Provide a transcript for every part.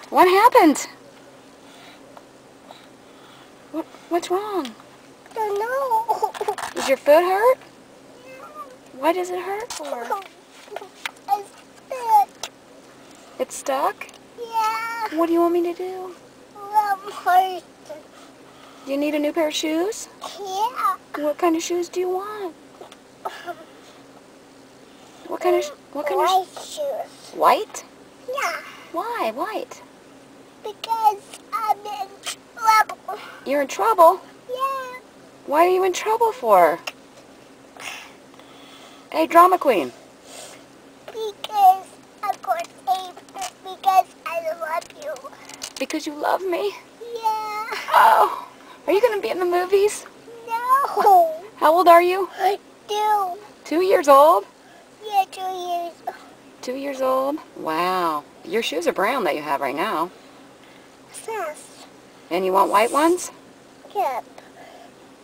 What happened? What's wrong? I don't know. Does your foot hurt? Why does it hurt for? It's stuck. It's stuck? Yeah. What do you want me to do? I'm hurt. Do you need a new pair of shoes? Yeah. What kind of shoes do you want? What kind of White shoes. White? Yeah. Why white? Because I'm in trouble. You're in trouble? Yeah. Why are you in trouble for? Hey, drama queen. Because I'm going to save her. Because I love you. Because you love me? Yeah. Oh. Are you going to be in the movies? No. How old are you? I do. 2 years old? Yeah, 2 years. 2 years old? Wow. Your shoes are brown that you have right now. Fast. And you want white ones? Yep.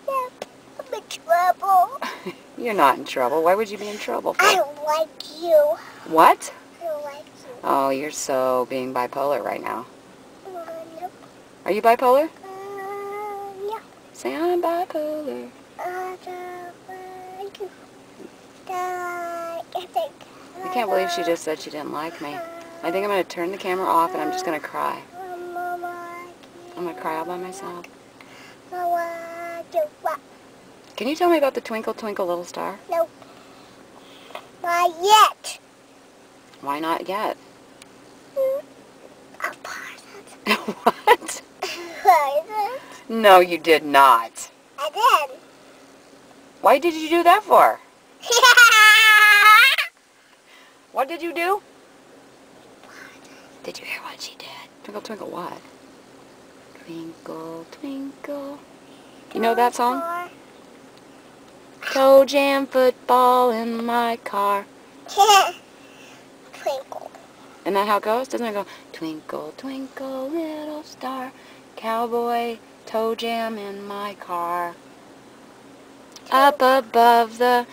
Yep. I'm in trouble. You're not in trouble. Why would you be in trouble for? I don't like you. What? I don't like you. Oh, you're so being bipolar right now. Nope. Are you bipolar? Yeah. Say I'm bipolar. I don't like you. I think. I can't believe she just said she didn't like me. I think I'm going to turn the camera off and I'm just going to cry. I'm going to cry all by myself. Can you tell me about the Twinkle Twinkle Little Star? Nope. Not yet. Why not yet? I paused. What? No, you did not. I did. Why did you do that for? What did you do? Did you hear what she did? Twinkle, twinkle, what? Twinkle, twinkle. You know that song? Toe jam football in my car. Twinkle. Isn't that how it goes? Doesn't it go, twinkle, twinkle, little star, cowboy, toe jam in my car. Up above the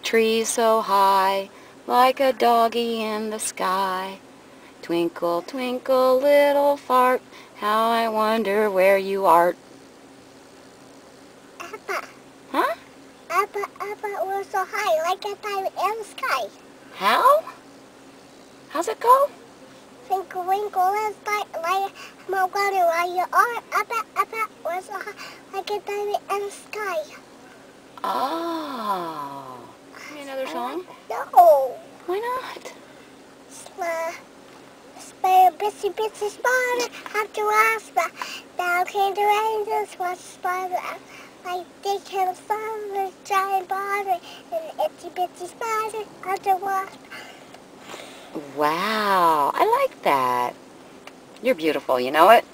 trees so high, like a doggy in the sky. Twinkle, twinkle, little fart, how I wonder where you art. Appa. Huh? Appa was so high, like a pirate in the sky. How? How's it go? Twinkle, twinkle, little star, like I'm wondering where you are. Appa was so high, like a pirate in the sky. Oh. Give me another song? No. Why not? Bitsy bitsy spider, have to ask that. Down came the angels, watch the spider. Like they came the sun with a giant body, and itsy bitsy spider, have to wasp. Wow, I like that. You're beautiful, you know it?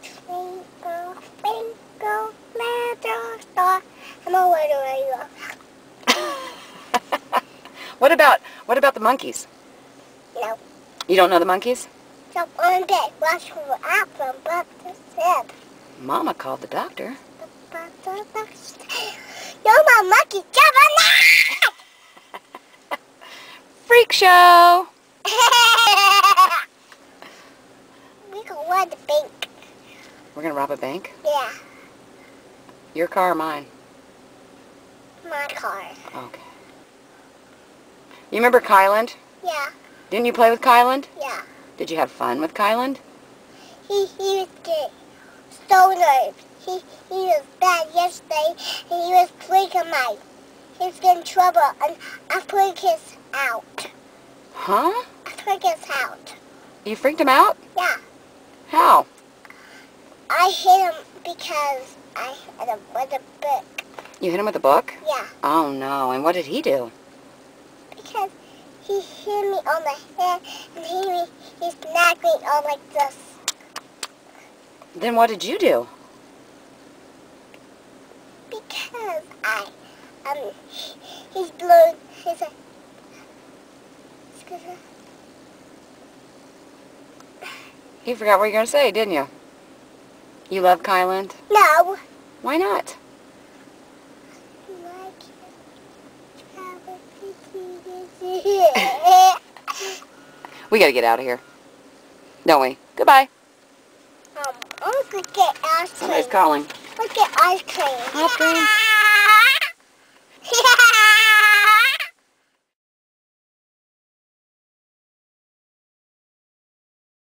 Twinkle, twinkle, little star. I'm a wonder where you are. What about the monkeys? No. You don't know the monkeys? So one day, watch for the apple, but the said. Mama called the doctor. You're my monkey, Java. Freak show! We can rob the bank. We're gonna rob a bank? Yeah, Your car or mine? my car. Okay. You remember Kyland? Yeah, Didn't you play with Kyland? yeah. Did you have fun with Kyland? He was getting stolen. He was bad yesterday, and he was freaking out. He was getting in trouble, and I freaked his out. Huh? I freaked his out. You freaked him out? Yeah. How? I hit him because I hit him with a book. You hit him with a book? Yeah. Oh no, and what did he do? Because he hit me on the head, and he snagged me on like this. Then what did you do? Because he's blue, he's a, You forgot what you were going to say, didn't you? You love Kyland? no. Why not? We got to get out of here. Don't we? Goodbye. want to get ice cream. Somebody's calling. Look at ice cream. Ice cream.